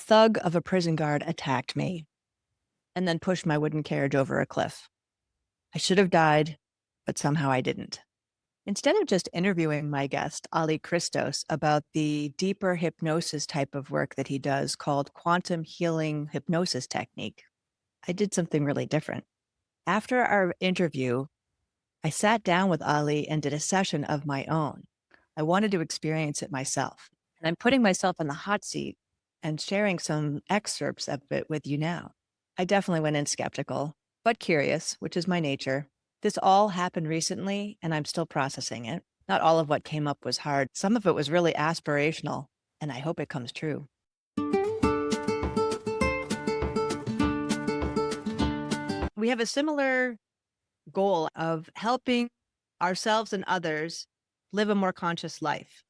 thug of a prison guard attacked me and then pushed my wooden carriage over a cliff. I should have died, but somehow I didn't. Instead of just interviewing my guest, Ali Christos, about the deeper hypnosis type of work that he does called Quantum Healing Hypnosis Technique, I did something really different. After our interview, I sat down with Ali and did a session of my own. I wanted to experience it myself. And I'm putting myself in the hot seat and sharing some excerpts of it with you now. I definitely went in skeptical, but curious, which is my nature. This all happened recently, and I'm still processing it. Not all of what came up was hard. Some of it was really aspirational, and I hope it comes true. We have a similar goal of helping ourselves and others live a more conscious life.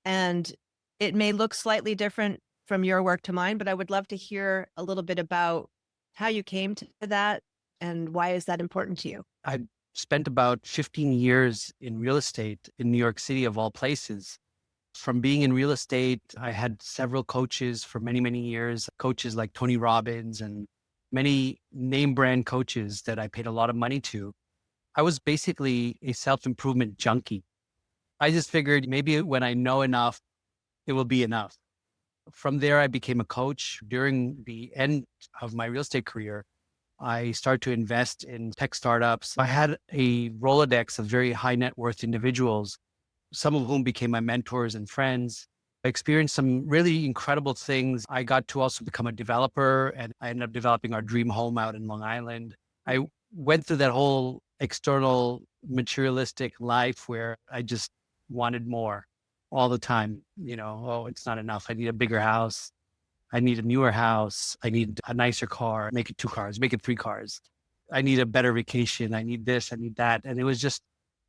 And it may look slightly different from your work to mine, but I would love to hear a little bit about how you came to that and why is that important to you? I spent about 15 years in real estate in New York City, of all places. From being in real estate, I had several coaches for many, many years, coaches like Tony Robbins and many name brand coaches that I paid a lot of money to. I was basically a self-improvement junkie. I just figured maybe when I know enough, it will be enough. From there, I became a coach. During the end of my real estate career, I started to invest in tech startups. I had a Rolodex of very high net worth individuals, some of whom became my mentors and friends. I experienced some really incredible things. I got to also become a developer, and I ended up developing our dream home out in Long Island. I went through that whole external materialistic life where I just wanted more all the time. Oh, it's not enough. I need a bigger house. I need a newer house. I need a nicer car. Make it 2 cars, make it 3 cars. I need a better vacation. I need this, I need that. And it was just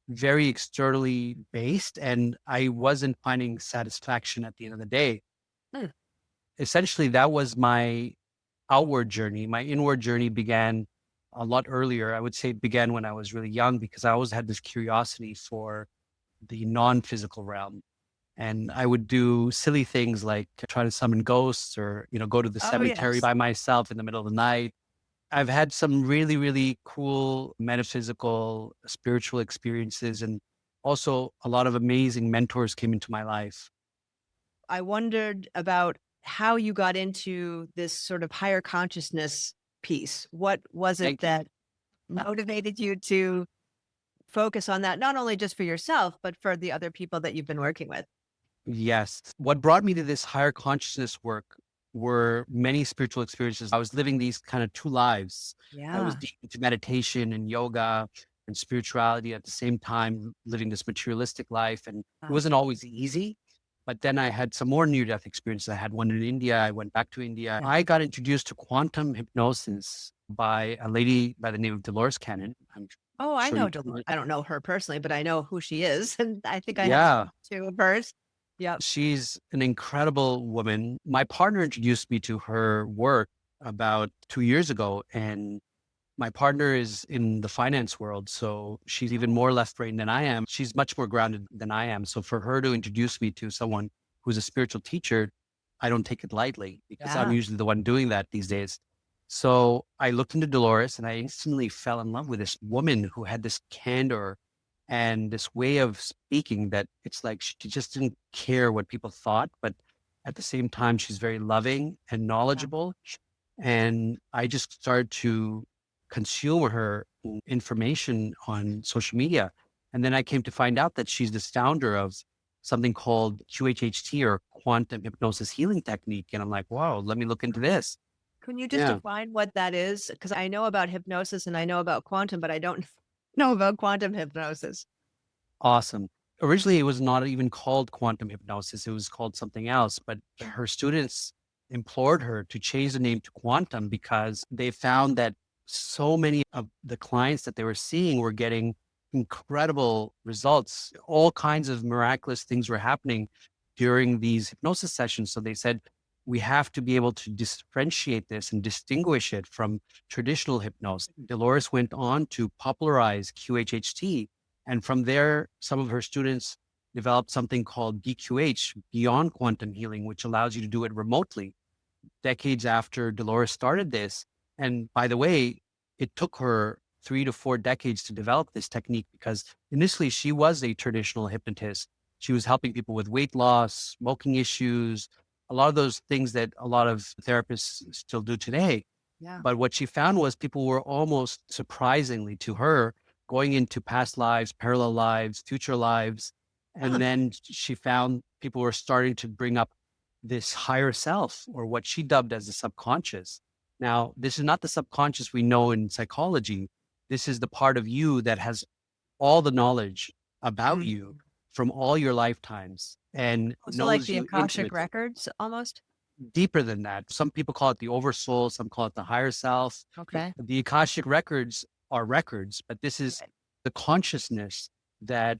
very externally based. And I wasn't finding satisfaction at the end of the day. Hmm. Essentially, that was my outward journey. My inward journey began a lot earlier. I would say it began when I was really young because I always had this curiosity for the non-physical realm. And I would do silly things like try to summon ghosts or, go to the Oh, cemetery yes. by myself in the middle of the night. I've had some really, really cool metaphysical, spiritual experiences. And also a lot of amazing mentors came into my life. I wondered about how you got into this sort of higher consciousness piece. What was it Thank you. that motivated you to focus on that, not only just for yourself, but for the other people that you've been working with? Yes. What brought me to this higher consciousness work were many spiritual experiences. I was living these kind of two lives. I was Yeah. deep into meditation and yoga and spirituality at the same time, living this materialistic life. And it Uh, wasn't always easy. But then I had some more near death experiences. I had one in India. I went back to India. yeah. I got introduced to quantum hypnosis by a lady by the name of Dolores Cannon. I'm Oh, I sure know you. Dolores. I don't know her personally, but I know who she is, and I think I have Yeah. two of hers. Yep. She's an incredible woman. My partner introduced me to her work about 2 years ago, and my partner is in the finance world. So she's even more left brain than I am. She's much more grounded than I am. So for her to introduce me to someone who's a spiritual teacher, I don't take it lightly because I'm Yeah. usually the one doing that these days. So I looked into Dolores and I instantly fell in love with this woman who had this candor and this way of speaking that it's like she just didn't care what people thought, but at the same time, she's very loving and Yeah. knowledgeable. And I just started to consume her information on social media. And then I came to find out that she's the founder of something called QHHT or Quantum Hypnosis Healing Technique. And I'm like, wow, let me look into this. Can you just Yeah, define what that is? Because I know about hypnosis and I know about quantum, but I don't know about quantum hypnosis. awesome. Originally, it was not even called quantum hypnosis. It was called something else, but her students implored her to change the name to quantum because they found that so many of the clients that they were seeing were getting incredible results. All kinds of miraculous things were happening during these hypnosis sessions. So they said, we have to be able to differentiate this and distinguish it from traditional hypnosis. Dolores went on to popularize QHHT. And from there, some of her students developed something called BQH, Beyond Quantum Healing, which allows you to do it remotely. decades after Dolores started this. And by the way, it took her 3 to 4 decades to develop this technique because initially she was a traditional hypnotist. She was helping people with weight loss, smoking issues, a lot of those things that a lot of therapists still do today. Yeah. But what she found was people were almost surprisingly to her going into past lives, parallel lives, future lives. And Huh. then she found people were starting to bring up this higher self or what she dubbed as the subconscious. Now, this is not the subconscious we know in psychology. This is the part of you that has all the knowledge about Mm. you from all your lifetimes and Oh, so like knows the you Akashic intimately. records almost? Deeper than that. Some people call it the oversoul, some call it the higher self. Okay. The Akashic records are records, but this is Right. the consciousness that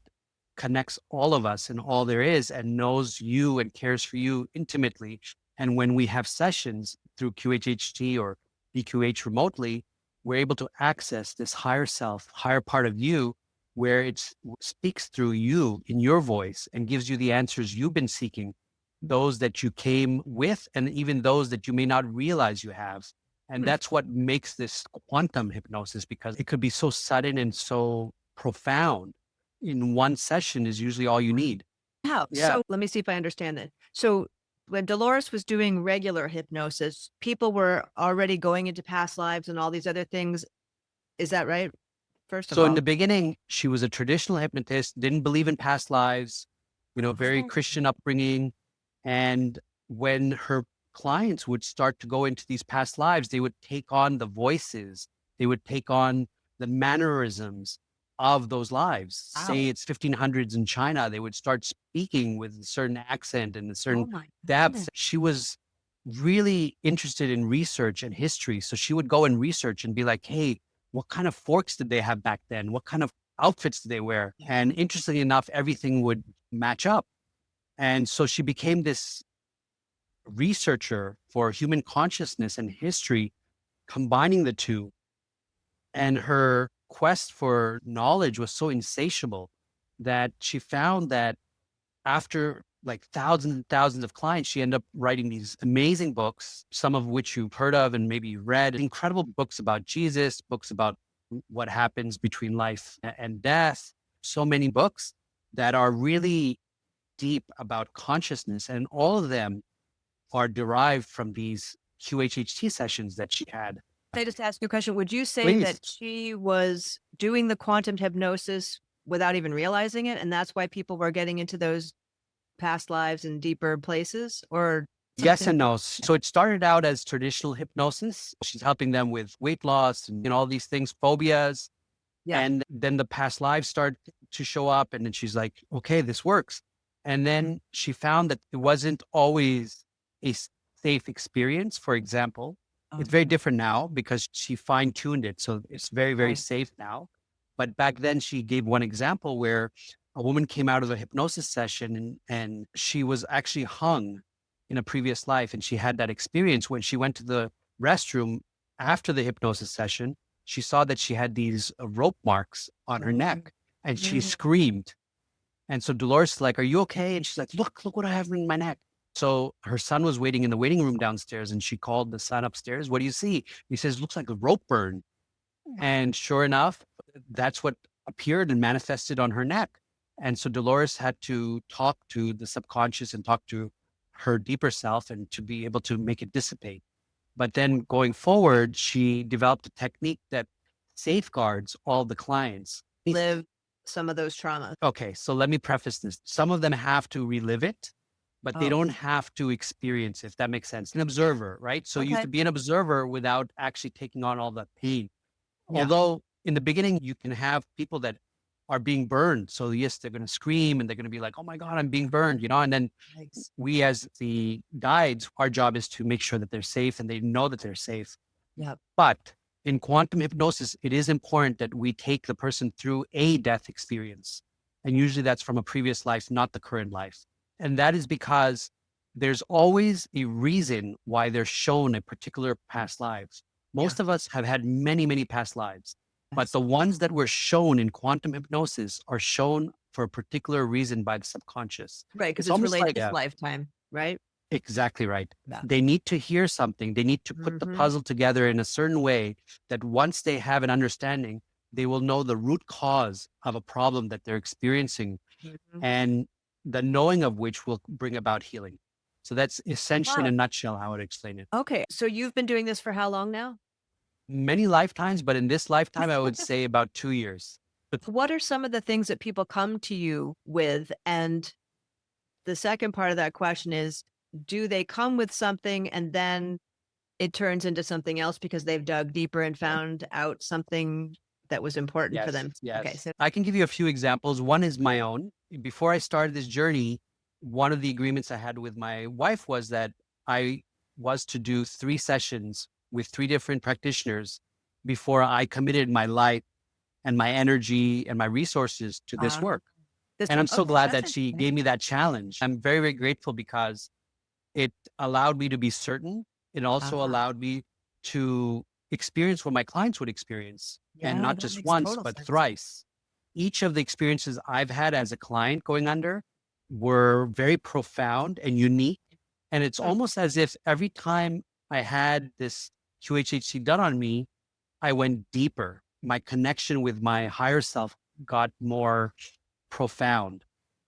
connects all of us and all there is and knows you and cares for you intimately. And when we have sessions through QHHT or BQH remotely, we're able to access this higher self, higher part of you, where it speaks through you in your voice and gives you the answers you've been seeking, those that you came with, and even those that you may not realize you have. And Hmm. that's what makes this quantum hypnosis because it could be so sudden and so profound. In one session is usually all you need. How? Yeah. So let me see if I understand that. So when Dolores was doing regular hypnosis, people were already going into past lives and all these other things. Is that right? First of So in all. the beginning, she was a traditional hypnotist, didn't believe in past lives, very Oh. Christian upbringing. And when her clients would start to go into these past lives, they would take on the voices, they would take on the mannerisms of those lives. Say Wow. it's 1500s in China, they would start speaking with a certain accent and a Oh certain my depth. goodness. She was really interested in research and history. So she would go and research and be like, hey, what kind of forks did they have back then? What kind of outfits did they wear? And interestingly enough, everything would match up. And so she became this researcher for human consciousness and history, combining the two. And her quest for knowledge was so insatiable that she found that after like thousands and thousands of clients, she ended up writing these amazing books, some of which you've heard of and maybe read, incredible books about Jesus, books about what happens between life and death, so many books that are really deep about consciousness. And all of them are derived from these QHHT sessions that she had. Can I just ask you a question? Would you say that Please. she was doing the quantum hypnosis without even realizing it? And that's why people were getting into those past lives and deeper places or Yes something? and no. So it started out as traditional hypnosis. She's helping them with weight loss and all these things, phobias. Yeah. And then the past lives start to show up. And then she's like, okay, this works. And then she found that it wasn't always a safe experience. For example, it's very Okay. different now because she fine tuned it. So it's very, very Right. safe now. But back then, she gave one example where a woman came out of a hypnosis session and she was actually hung in a previous life. And she had that experience when she went to the restroom after the hypnosis session. She saw that she had these rope marks on her Mm, neck and she mm. screamed. And so Dolores is like, are you okay? And she's like, look what I have in my neck. So her son was waiting in the waiting room downstairs and she called the son upstairs. What do you see? He says, looks like a rope burn. And sure enough, that's what appeared and manifested on her neck. And so Dolores had to talk to the subconscious and talk to her deeper self and to be able to make it dissipate. But then going forward, she developed a technique that safeguards all the clients. Live some of those traumas. Okay, so let me preface this. Some of them have to relive it, but they Oh, don't have to experience it, if that makes sense. An observer, right? So you okay. could be an observer without actually taking on all the pain. Yeah. Although in the beginning, you can have people that are being burned. So yes, they're going to scream and they're going to be like, oh my God, I'm being burned. And then Thanks. we as the guides, our job is to make sure that they're safe and they know that they're safe. Yep. But in quantum hypnosis, it is important that we take the person through a death experience. And usually that's from a previous life, not the current life. And that is because there's always a reason why they're shown a particular past lives. Yeah. Most of us have had many, many past lives, but Yes. the ones that were shown in quantum hypnosis are shown for a particular reason by the subconscious. Right. Because It's it's almost related like, to this lifetime, right? Exactly right. Yeah. They need to hear something. They need to put the Mhm. puzzle together in a certain way that once they have an understanding, they will know the root cause of a problem that they're experiencing, Mhm. and the knowing of which will bring about healing. So that's essentially in Wow. a nutshell how I would explain it. Okay. So you've been doing this for how long now? Many lifetimes, but in this lifetime, I would say about 2 years. What are some of the things that people come to you with? And the second part of that question is, do they come with something and then it turns into something else because they've dug deeper and found out something that was important for Yes, them? Okay. yes. So, I can give you a few examples. One is my own. Before I started this journey, one of the agreements I had with my wife was that I was to do 3 sessions with 3 different practitioners before I committed my life and my energy and my resources to this uh, work. this, And I'm so okay, glad that's that she interesting. gave me that challenge. I'm very, very grateful because it allowed me to be certain. It also Uh-huh. allowed me to experience what my clients would experience, and Yeah, not that just makes once, total but sense. thrice. Each of the experiences I've had as a client going under were very profound and unique. And it's Hmm. almost as if every time I had this QHHT done on me, I went deeper. My connection with my higher self got more profound.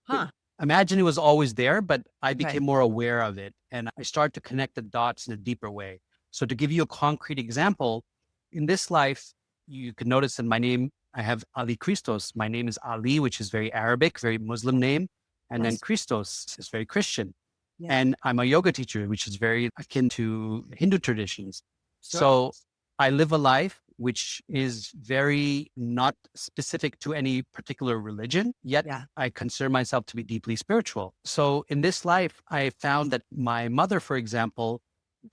It- Huh. Imagine it was always there, but I Right. became more aware of it and I started to connect the dots in a deeper way. So, to give you a concrete example, in this life, you can notice in my name, I have Ali Christos. My name is Ali, which is very Arabic, very Muslim name. And then Yes. Christos is very Christian. Yeah. And I'm a yoga teacher, which is very akin to Hindu traditions. Sure. So I live a life which is very not specific to any particular religion, yet Yeah. I consider myself to be deeply spiritual. So in this life, I found that my mother, for example,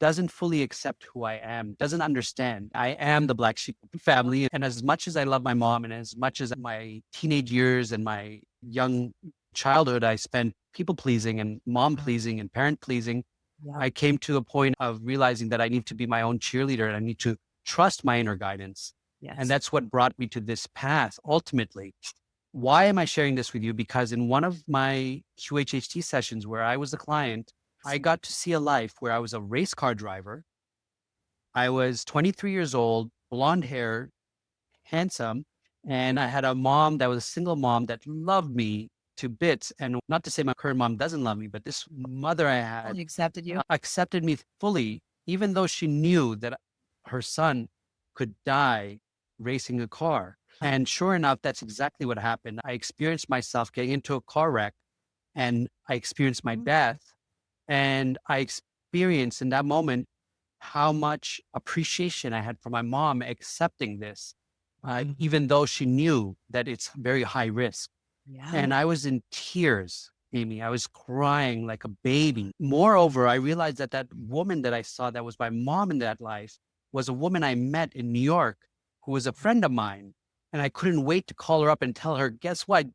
doesn't fully accept who I am, doesn't understand. I am the black sheep of the family. And as much as I love my mom and as much as my teenage years and my young childhood, I spent people pleasing and mom pleasing and parent pleasing, Yeah. I came to a point of realizing that I need to be my own cheerleader and I need to trust my inner guidance. And Yes. that's what brought me to this path ultimately. Why am I sharing this with you? Because in one of my QHHT sessions where I was a client, I got to see a life where I was a race car driver. I was 23 years old, blonde hair, handsome. And I had a mom that was a single mom that loved me to bits. And not to say my current mom doesn't love me, but this mother I had Fully accepted you. accepted me fully, even though she knew that her son could die racing a car. And sure enough, that's exactly what happened. I experienced myself getting into a car wreck and I experienced my Mhm. death. And I experienced in that moment how much appreciation I had for my mom accepting this, Mhm. even though she knew that it's very high risk. Yeah. And I was in tears, Amy. I was crying like a baby. Moreover, I realized that that woman that I saw that was my mom in that life was a woman I met in New York who was a friend of mine. And I couldn't wait to call her up and tell her, guess what?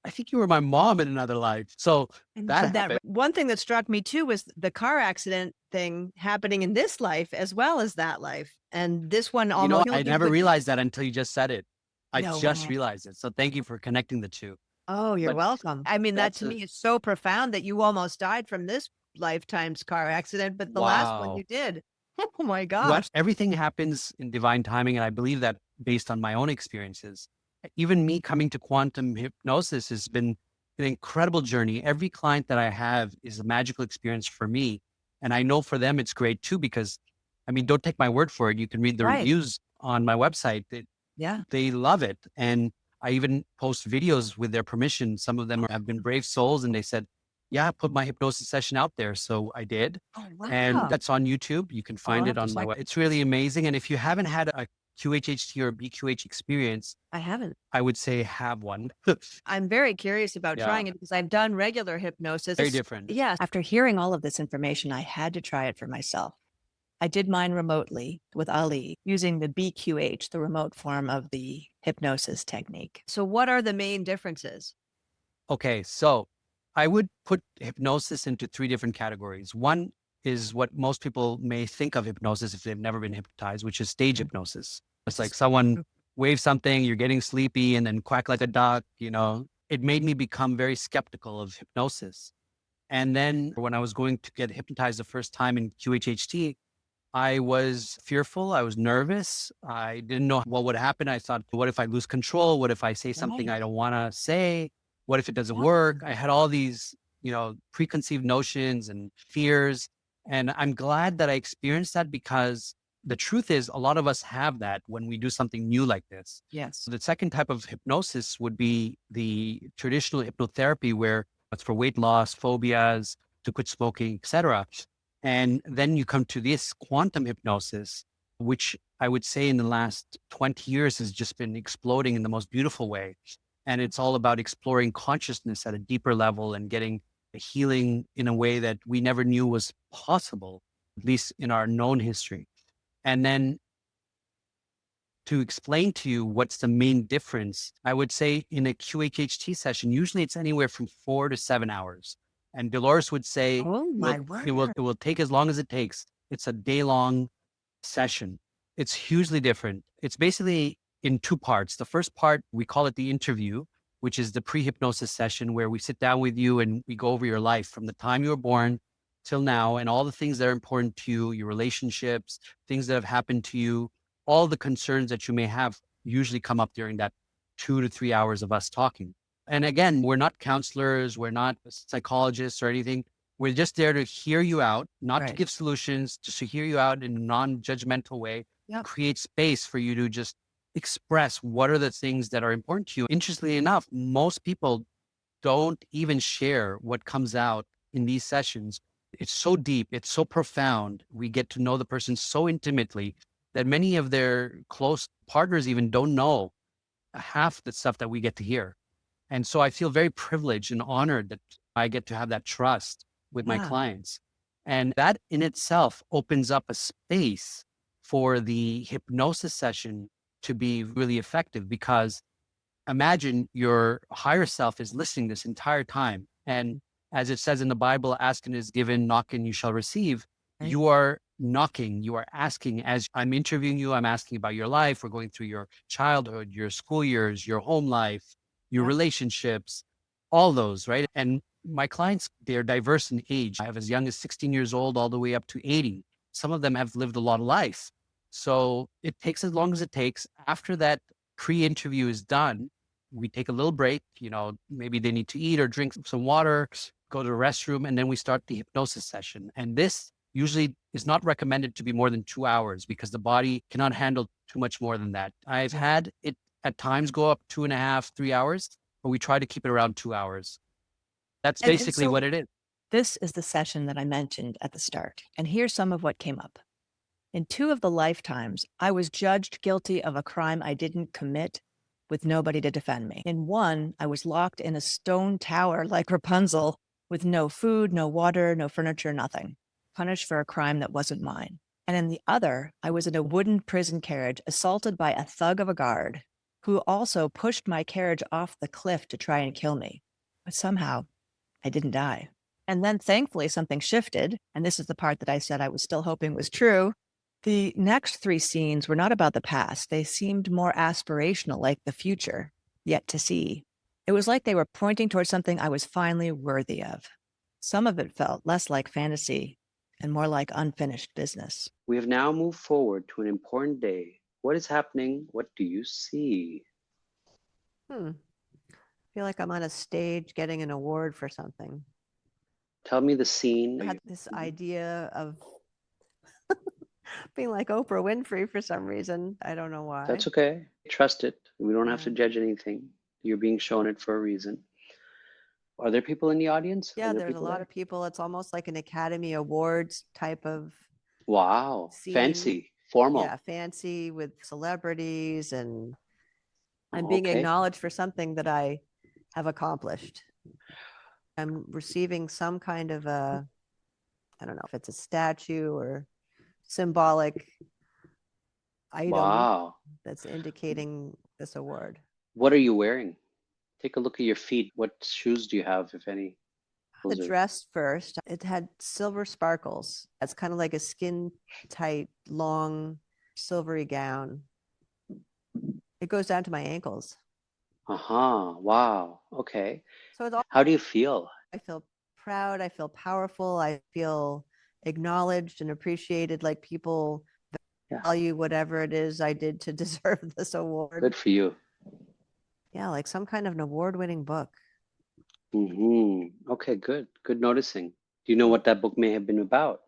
I think you were my mom in another life. So And that but that happened. one thing that struck me too was the car accident thing happening in this life as well as that life. And this one You know, almost I killed you, never but realized that until you just said it. I no just way. realized it. So thank you for connecting the two. Oh, you're But welcome. I mean, that that's to a me is so profound that you almost died from this lifetime's car accident, but the last one wow. you did. Oh my What gosh. everything happens in divine timing. And I believe that based on my own experiences. Even me coming to quantum hypnosis has been an incredible journey. Every client that I have is a magical experience for me. And I know for them it's great too, because I mean, don't take my word for it. You can read the Right. reviews on my website. Yeah. They love it. And I even post videos with their permission. Some of them have been brave souls and they said, yeah, put my hypnosis session out there. So I did. Oh, And wow. that's on YouTube. You can Oh, I'll find have it to on my check. web. It's really amazing. And if you haven't had a QHHT or BQH experience, I haven't. I would say have one. I'm very curious about Yeah, trying it because I've done regular hypnosis. very different. Yeah. After hearing all of this information, I had to try it for myself. I did mine remotely with Ali using the BQH, the remote form of the hypnosis technique. So, what are the main differences? Okay, so I would put hypnosis into 3 different categories. One is what most people may think of hypnosis if they've never been hypnotized, which is stage hypnosis. It's like someone waves something, you're getting sleepy, and then quack like a duck. It made me become very skeptical of hypnosis. And then when I was going to get hypnotized the first time in QHHT, I was fearful. I was nervous. I didn't know what would happen. I thought, what if I lose control? What if I say something Right. I don't want to say? What if it doesn't Yeah. work? I had all these, preconceived notions and fears. And I'm glad that I experienced that, because the truth is a lot of us have that when we do something new like this. Yes. The second type of hypnosis would be the traditional hypnotherapy, where it's for weight loss, phobias, to quit smoking, etc. And then you come to this quantum hypnosis, which I would say in the last 20 years has just been exploding in the most beautiful way. And it's all about exploring consciousness at a deeper level and getting healing in a way that we never knew was possible, at least in our known history. And then to explain to you what's the main difference, I would say in a QHHT session, usually it's anywhere from 4 to 7 hours. And Dolores would say Oh it will, my it will, word. it will take as long as it takes. It's a day long session. It's hugely different. It's basically in two parts. The first part, we call it the interview, which is the pre-hypnosis session, where we sit down with you and we go over your life from the time you were born till now, and all the things that are important to you, your relationships, things that have happened to you, all the concerns that you may have usually come up during that 2 to 3 hours of us talking. And again, we're not counselors, we're not psychologists or anything. We're just there to hear you out, not to Right. give solutions, just to hear you out in a non-judgmental way, Yep. create space for you to just express what are the things that are important to you. Interestingly enough, most people don't even share what comes out in these sessions. It's so deep, it's so profound. We get to know the person so intimately that many of their close partners even don't know half the stuff that we get to hear. And so I feel very privileged and honored that I get to have that trust with my Yeah. clients. And that in itself opens up a space for the hypnosis session to be really effective, because imagine your higher self is listening this entire time. And as it says in the Bible, ask and is given, knock and you shall receive. Right. You are knocking, you are asking. As I'm interviewing you, I'm asking about your life. We're going through your childhood, your school years, your home life, your Yep. relationships, all those, right? And my clients, they're diverse in age. I have as young as 16 years old all the way up to 80. Some of them have lived a lot of life. So it takes as long as it takes. After that pre-interview is done, we take a little break, maybe they need to eat or drink some water, go to the restroom, and then we start the hypnosis session. And this usually is not recommended to be more than 2 hours, because the body cannot handle too much more than that. I've Yeah. had it at times go up 2.5, 3 hours, but we try to keep it around 2 hours. That's And basically so what it is. this is the session that I mentioned at the start. And here's some of what came up. In two of the lifetimes, I was judged guilty of a crime I didn't commit with nobody to defend me. In one, I was locked in a stone tower like Rapunzel with no food, no water, no furniture, nothing, punished for a crime that wasn't mine. And in the other, I was in a wooden prison carriage assaulted by a thug of a guard who also pushed my carriage off the cliff to try and kill me. But somehow, I didn't die. And then thankfully, something shifted. And this is the part that I said I was still hoping was true. The next three scenes were not about the past. They seemed more aspirational, like the future, yet to see. It was like they were pointing towards something I was finally worthy of. Some of it felt less like fantasy and more like unfinished business. We have now moved forward to an important day. What is happening? What do you see? I feel like I'm on a stage getting an award for something. Tell me the scene. I had this idea of being like Oprah Winfrey for some reason. I don't know why. That's okay. Trust it. We don't have to Yeah. judge anything. You're being shown it for a reason. Are there people in the audience? Yeah, Are there there's a people lot there? of people. It's almost like an Academy Awards type of Wow. scene. Fancy. Formal. Yeah, fancy with celebrities, and I'm being Okay. acknowledged for something that I have accomplished. I'm receiving some kind of a, I don't know if it's a statue or symbolic item Wow. that's indicating this award. What are you wearing? Take a look at your feet. What shoes do you have, if any? The Those are- dress first, it had silver sparkles. It's kind of like a skin tight, long, silvery gown. It goes down to my ankles. Uh-huh. Wow. Okay. So it's all, How do you feel? I feel proud. I feel powerful. I feel acknowledged and appreciated, like people Yeah. value whatever it is I did to deserve this award. Good for you. Yeah, like some kind of an award-winning book. Okay, good. Good noticing. Do you know what that book may have been about?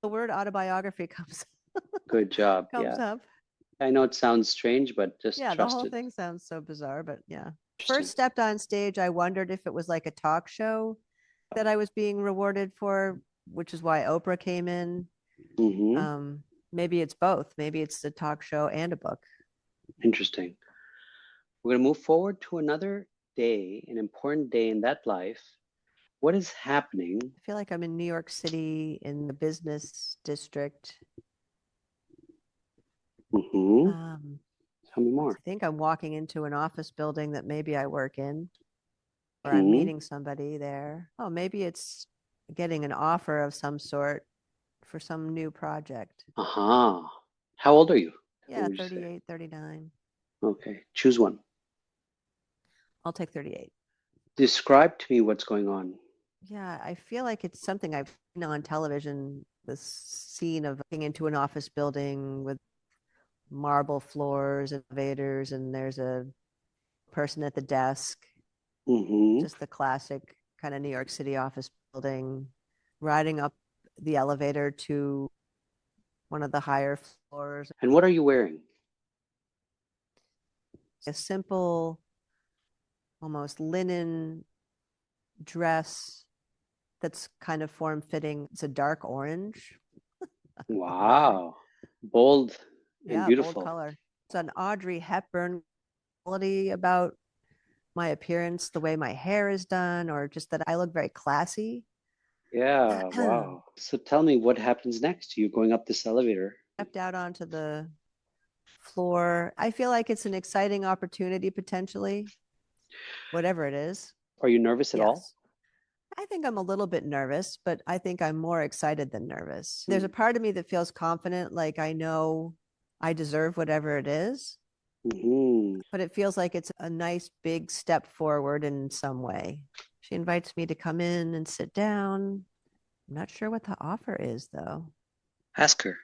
The word autobiography comes Good job. comes Yeah. up. I know it sounds strange, but just Yeah, the trust whole it. thing sounds so bizarre, but yeah. Interesting. First stepped on stage, I wondered if it was like a talk show that I was being rewarded for, which is why Oprah came in. Mm-hmm. Maybe it's both. Maybe it's a talk show and a book. Interesting. We're going to move forward to another day, an important day in that life. What is happening? I feel like I'm in New York City in the business district. Mm-hmm. Tell me more. I think I'm walking into an office building that maybe I work in, or Mhm. I'm meeting somebody there. Oh, maybe it's getting an offer of some sort for some new project. Uh-huh. How old are you? Yeah, What would you say? 38, 39. Okay, choose one. I'll take 38. Describe to me what's going on. Yeah, I feel like it's something I've seen on television, this scene of walking into an office building with marble floors, elevators, and there's a person at the desk. Mm-hmm. Just the classic kind of New York City office building, riding up the elevator to one of the higher floors. And what are you wearing? A simple, almost linen dress that's kind of form fitting. It's a dark orange. Wow. Bold and Yeah, beautiful. bold color. It's an Audrey Hepburn quality about my appearance, the way my hair is done, or just that I look very classy. Yeah, wow. So tell me what happens next. You're going up this elevator. Stepped out onto the floor. I feel like it's an exciting opportunity potentially, whatever it is. Are you nervous at all? Yes. I think I'm a little bit nervous, but I think I'm more excited than nervous. There's a part of me that feels confident, like I know I deserve whatever it is, Mm-hmm. but it feels like it's a nice big step forward in some way. She invites me to come in and sit down. I'm not sure what the offer is, though. Ask her.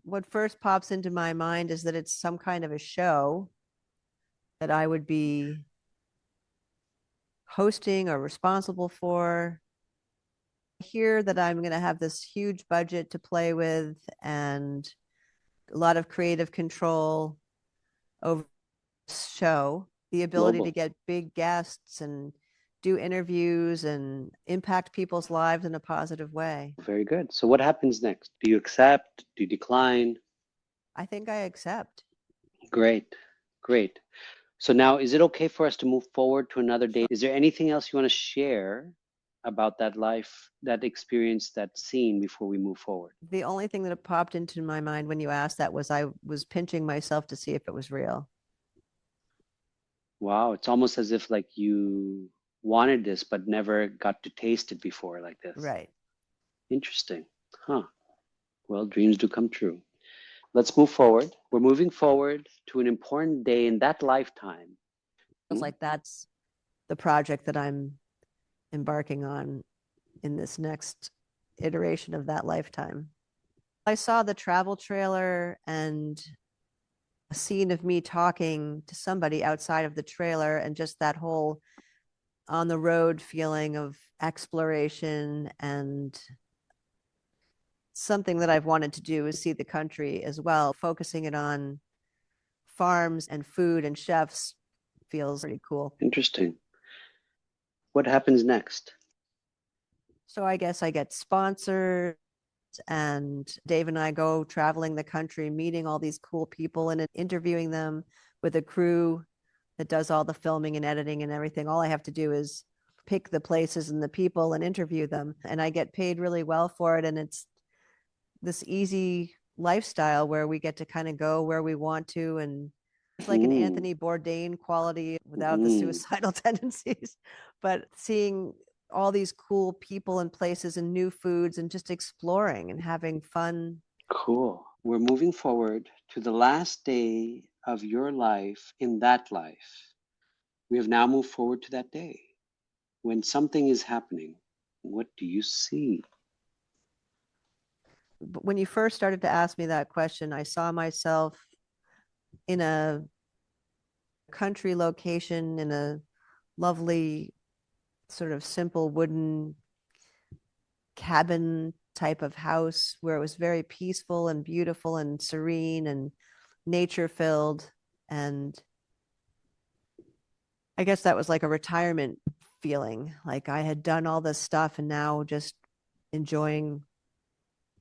What first pops into my mind is that it's some kind of a show that I would be hosting or responsible for. I hear that I'm going to have this huge budget to play with and a lot of creative control over the show, the ability Global. to get big guests and do interviews and impact people's lives in a positive way. Very good. So what happens next? Do you accept? Do you decline? I think I accept. Great. Great. So now, is it okay for us to move forward to another day? Is there anything else you want to share about that life, that experience, that scene before we move forward? The only thing that popped into my mind when you asked that was I was pinching myself to see if it was real. Wow, it's almost as if like you wanted this but never got to taste it before like this. Right. Interesting. Huh. Well, dreams do come true. Let's move forward. We're moving forward to an important day in that lifetime. Feels like that's the project that I'm embarking on in this next iteration of that lifetime. I saw the travel trailer and a scene of me talking to somebody outside of the trailer, and just that whole on the road feeling of exploration, and something that I've wanted to do is see the country as well. Focusing it on farms and food and chefs feels pretty cool. Interesting. What happens next? So I guess I get sponsored, and Dave and I go traveling the country, meeting all these cool people and interviewing them with a crew that does all the filming and editing and everything. All I have to do is pick the places and the people and interview them, and I get paid really well for it. And it's this easy lifestyle where we get to kind of go where we want to, and it's like an Anthony Bourdain quality without the suicidal tendencies, but seeing all these cool people and places and new foods and just exploring and having fun. Cool. We're moving forward to the last day of your life in that life. We have now moved forward to that day when something is happening. What do you see? When you first started to ask me that question, I saw myself in a country location in a lovely sort of simple wooden cabin type of house where it was very peaceful and beautiful and serene and nature filled. And I guess that was like a retirement feeling. Like I had done all this stuff and now just enjoying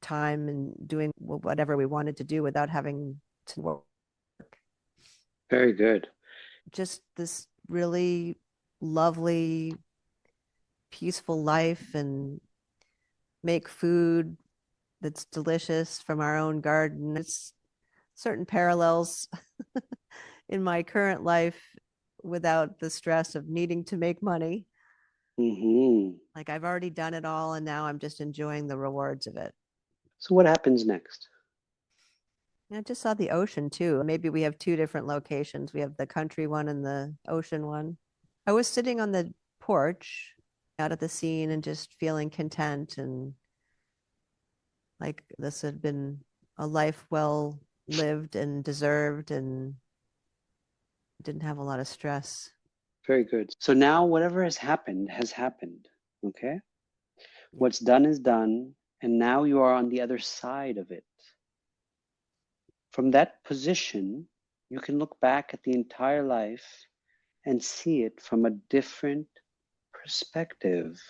time and doing whatever we wanted to do without having to work. Very good. Just this really lovely, peaceful life and make food that's delicious from our own garden. It's certain parallels in my current life without the stress of needing to make money. Mm-hmm. Like I've already done it all and now I'm just enjoying the rewards of it. So what happens next? I just saw the ocean too. Maybe we have two different locations. We have the country one and the ocean one. I was sitting on the porch out at the scene and just feeling content and like this had been a life well lived and deserved and didn't have a lot of stress. Very good. So now whatever has happened, okay? What's done is done, and now you are on the other side of it. From that position, you can look back at the entire life and see it from a different perspective.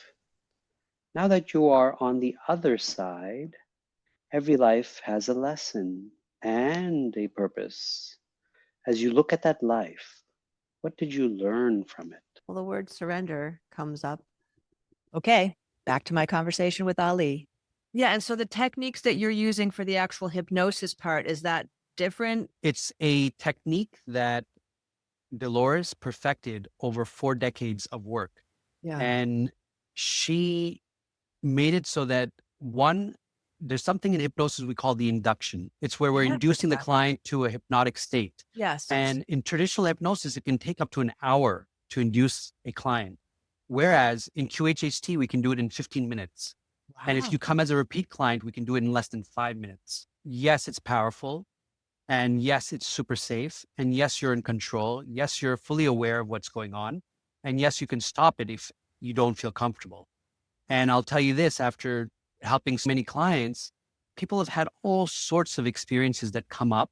Now that you are on the other side, every life has a lesson and a purpose. As you look at that life, what did you learn from it? Well, the word surrender comes up. Okay, back to my conversation with Ali. Yeah, and so the techniques that you're using for the actual hypnosis part, is that different? It's a technique that Dolores perfected over 4 decades of work. Yeah. And she made it so that one, there's something in hypnosis we call the induction. It's where we're Yeah, inducing the exactly. client to a hypnotic state. Yes. And in traditional hypnosis, it can take up to an hour to induce a client. Whereas in QHHT, we can do it in 15 minutes. And if you come as a repeat client, we can do it in less than 5 minutes. Yes, it's powerful. And yes, it's super safe. And yes, you're in control. Yes, you're fully aware of what's going on. And yes, you can stop it if you don't feel comfortable. And I'll tell you this, after helping so many clients, people have had all sorts of experiences that come up,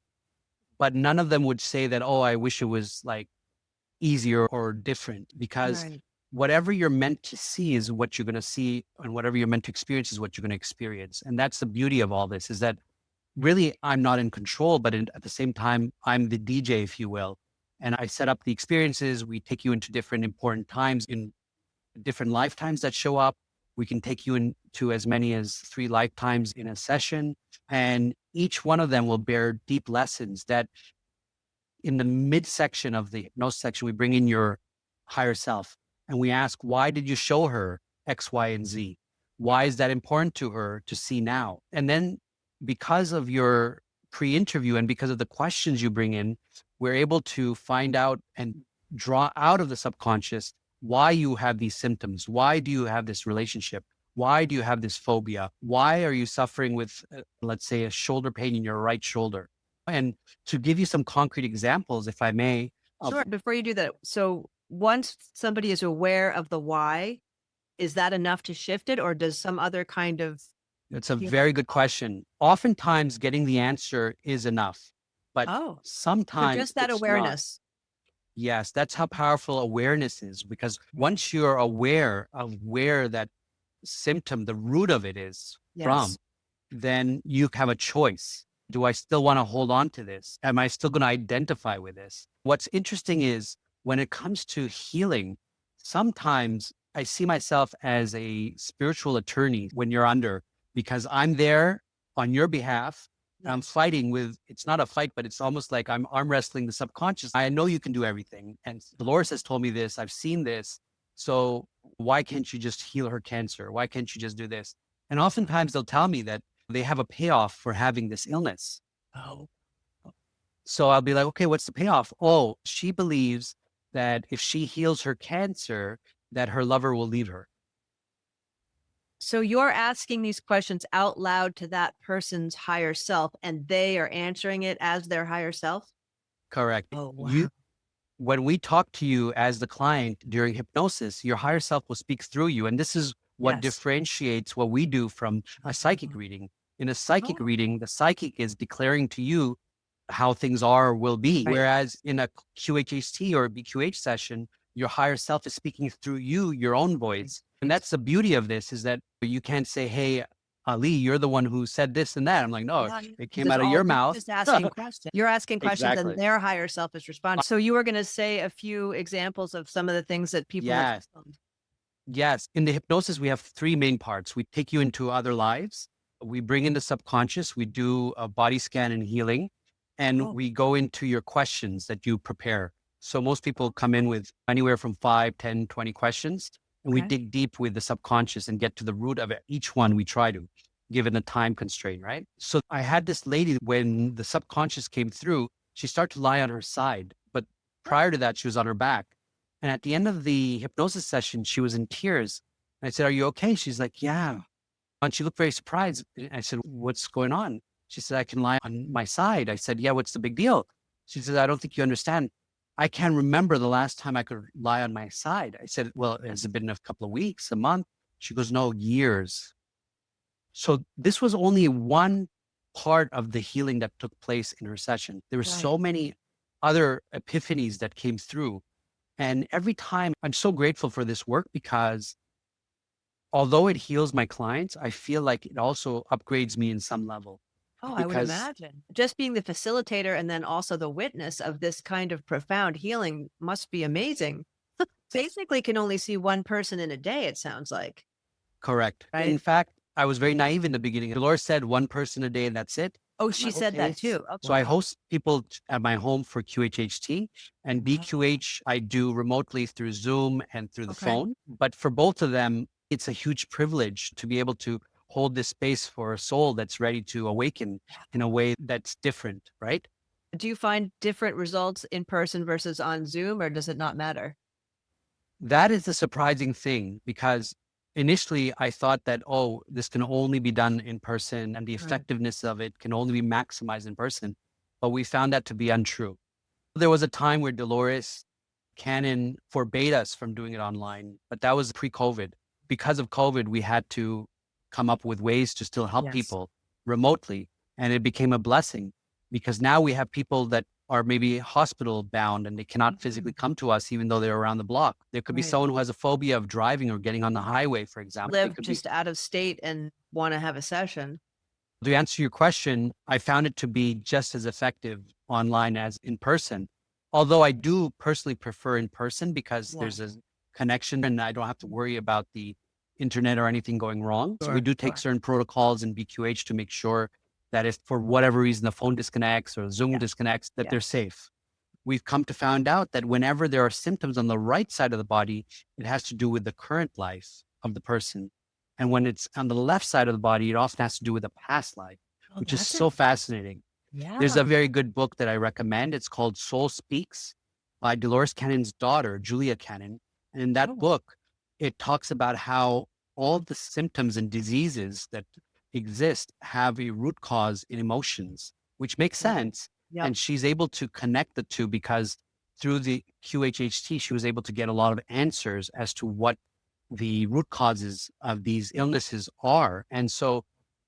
but none of them would say that, oh, I wish it was like easier or different, because Right. whatever you're meant to see is what you're going to see, and whatever you're meant to experience is what you're going to experience. And that's the beauty of all this, is that really I'm not in control, but at the same time, I'm the DJ, if you will. And I set up the experiences. We take you into different important times in different lifetimes that show up. We can take you into as many as 3 lifetimes in a session. And each one of them will bear deep lessons that in the midsection of the hypnosis section, we bring in your higher self and we ask, why did you show her X, Y, and Z? Why is that important to her to see now? And then because of your pre-interview and because of the questions you bring in, we're able to find out and draw out of the subconscious why you have these symptoms. Why do you have this relationship? Why do you have this phobia? Why are you suffering with, let's say, a shoulder pain in your right shoulder? And to give you some concrete examples, if I may. Sure. Before you do that, so once somebody is aware of the why, is that enough to shift it, or does some other kind of? It's a very good question. Oftentimes getting the answer is enough, but So sometimes just that it's not. awareness. Yes, that's how powerful awareness is, because once you're aware of where that symptom, the root of it is from, Yes. then you have a choice. Do I still want to hold on to this? Am I still going to identify with this? What's interesting is when it comes to healing, sometimes I see myself as a spiritual attorney when you're under, because I'm there on your behalf. I'm fighting with, it's not a fight, but it's almost like I'm arm wrestling the subconscious. I know you can do everything. And Dolores has told me this. I've seen this. So why can't you just heal her cancer? Why can't you just do this? And oftentimes they'll tell me that they have a payoff for having this illness. Oh. So I'll be like, okay, what's the payoff? Oh, she believes that if she heals her cancer, that her lover will leave her. So you're asking these questions out loud to that person's higher self, and they are answering it as their higher self? Correct. Oh, wow. When we talk to you as the client during hypnosis, your higher self will speak through you. And this is what Yes. differentiates what we do from a psychic reading. In a psychic Oh. reading, the psychic is declaring to you how things are or will be. Right. Whereas in a QHHT or a BQH session, your higher self is speaking through you, your own voice. And that's the beauty of this, is that you can't say, hey, Ali, you're the one who said this and that. I'm like, no, it came out of your mouth. Just asking questions. You're asking questions Exactly. and their higher self is responding. So you were going to say a few examples of some of the things that people have Yes. found. Yes. In the hypnosis, we have three main parts. We take you into other lives. We bring in the subconscious. We do a body scan and healing. And Oh. we go into your questions that you prepare. So most people come in with anywhere from 5, 10, 20 questions. And we Okay. dig deep with the subconscious and get to the root of it. Each one we try to, given a time constraint, right? So I had this lady, when the subconscious came through, she started to lie on her side. But prior to that, she was on her back. And at the end of the hypnosis session, she was in tears. And I said, are you okay? She's like, yeah. And she looked very surprised. And I said, what's going on? She said, I can lie on my side. I said, yeah, what's the big deal? She said, I don't think you understand. I can't remember the last time I could lie on my side. I said, well, has it been a couple of weeks, a month? She goes, no, years. So this was only one part of the healing that took place in her session. There were so many other epiphanies that came through. And every time, I'm so grateful for this work, because although it heals my clients, I feel like it also upgrades me in some level. Oh, I would Because- imagine. Just being the facilitator and then also the witness of this kind of profound healing must be amazing. Basically can only see one person in a day, it sounds like. Correct. Right. In fact, I was very naive in the beginning. Dolores said one person a day and that's it. Oh, she like, said okay. that too. Okay. So I host people at my home for QHHT, and BQH I do remotely through Zoom and through the Okay. phone. But for both of them, it's a huge privilege to be able to hold this space for a soul that's ready to awaken in a way that's different, right? Do you find different results in person versus on Zoom, or does it not matter? That is the surprising thing, because initially I thought that, oh, this can only be done in person and the Right. effectiveness of it can only be maximized in person. But we found that to be untrue. There was a time where Dolores Cannon forbade us from doing it online, but that was pre-COVID. Because of COVID, we had to come up with ways to still help Yes. people remotely. And it became a blessing, because now we have people that are maybe hospital bound and they cannot physically come to us, even though they're around the block. There could be Right. someone who has a phobia of driving or getting on the highway, for example. They Live could be- just out of state and want to have a session. To answer your question, I found it to be just as effective online as in person. Although I do personally prefer in person, because Yeah. there's a connection and I don't have to worry about the internet or anything going wrong. So we Sure, do take certain protocols in BQH to make sure that if for whatever reason the phone disconnects or Zoom disconnects, that they're safe. We've come to find out that whenever there are symptoms on the right side of the body, it has to do with the current life of the person. And when it's on the left side of the body, it often has to do with a past life, which is so fascinating. Yeah. There's a very good book that I recommend. It's called Soul Speaks by Dolores Cannon's daughter, Julia Cannon. And in that book, it talks about how all the symptoms and diseases that exist have a root cause in emotions, which makes sense. Yep. And she's able to connect the two, because through the QHHT, she was able to get a lot of answers as to what the root causes of these illnesses are. And so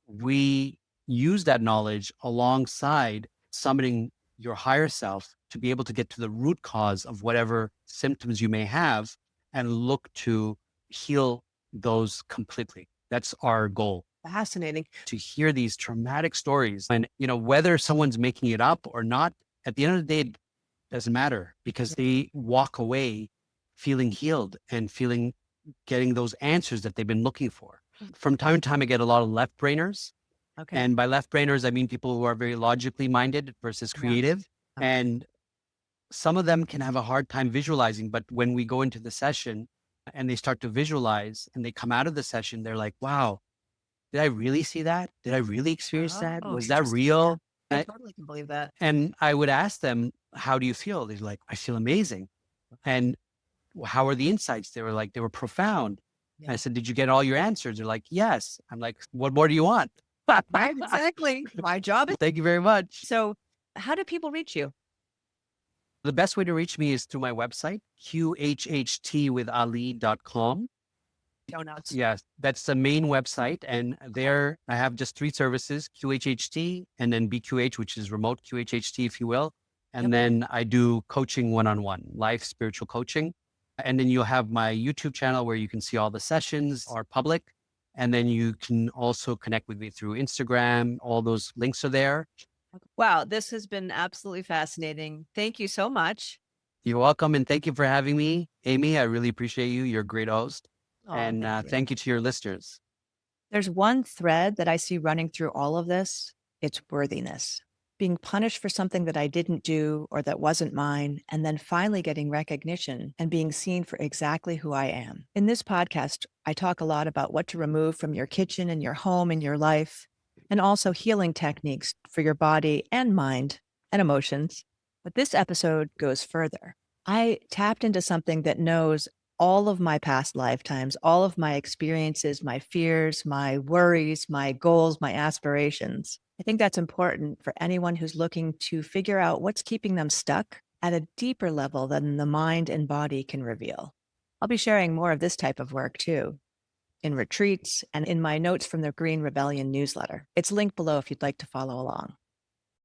we use that knowledge alongside summoning your higher self to be able to get to the root cause of whatever symptoms you may have and look to heal those completely. That's our goal. Fascinating. To hear these traumatic stories, and whether someone's making it up or not, at the end of the day, it doesn't matter, because they walk away feeling healed and getting those answers that they've been looking for. From time to time, I get a lot of left brainers. Okay. And by left brainers, I mean people who are very logically minded versus creative. Okay. And some of them can have a hard time visualizing, but when we go into the session and they start to visualize and they come out of the session, they're like, wow, did I really see that? Did I really experience that? Oh, Was that interesting. real? I totally can believe that. And I would ask them, how do you feel? They're like, I feel amazing. And how are the insights? They were like, they were profound. Yeah. I said, did you get all your answers? They're like, yes. I'm like, what more do you want? Right, exactly. My job is. Thank you very much. So, how do people reach you? The best way to reach me is through my website, QHHTwithali.com. Show notes. Yes, that's the main website. And there I have just 3 services, QHHT and then BQH, which is remote QHHT, if you will. And Yep. then I do coaching one-on-one, life spiritual coaching. And then you'll have my YouTube channel where you can see all the sessions are public. And then you can also connect with me through Instagram. All those links are there. Wow, this has been absolutely fascinating. Thank you so much. You're welcome. And thank you for having me, Amy. I really appreciate you. You're a great host. Oh, And thank you to your listeners. There's one thread that I see running through all of this. It's worthiness. Being punished for something that I didn't do or that wasn't mine, and then finally getting recognition and being seen for exactly who I am. In this podcast, I talk a lot about what to remove from your kitchen and your home and your life, and also healing techniques for your body and mind and emotions. But this episode goes further. I tapped into something that knows all of my past lifetimes, all of my experiences, my fears, my worries, my goals, my aspirations. I think that's important for anyone who's looking to figure out what's keeping them stuck at a deeper level than the mind and body can reveal. I'll be sharing more of this type of work too, in retreats and in my notes from the Green Rebellion newsletter. It's linked below if you'd like to follow along.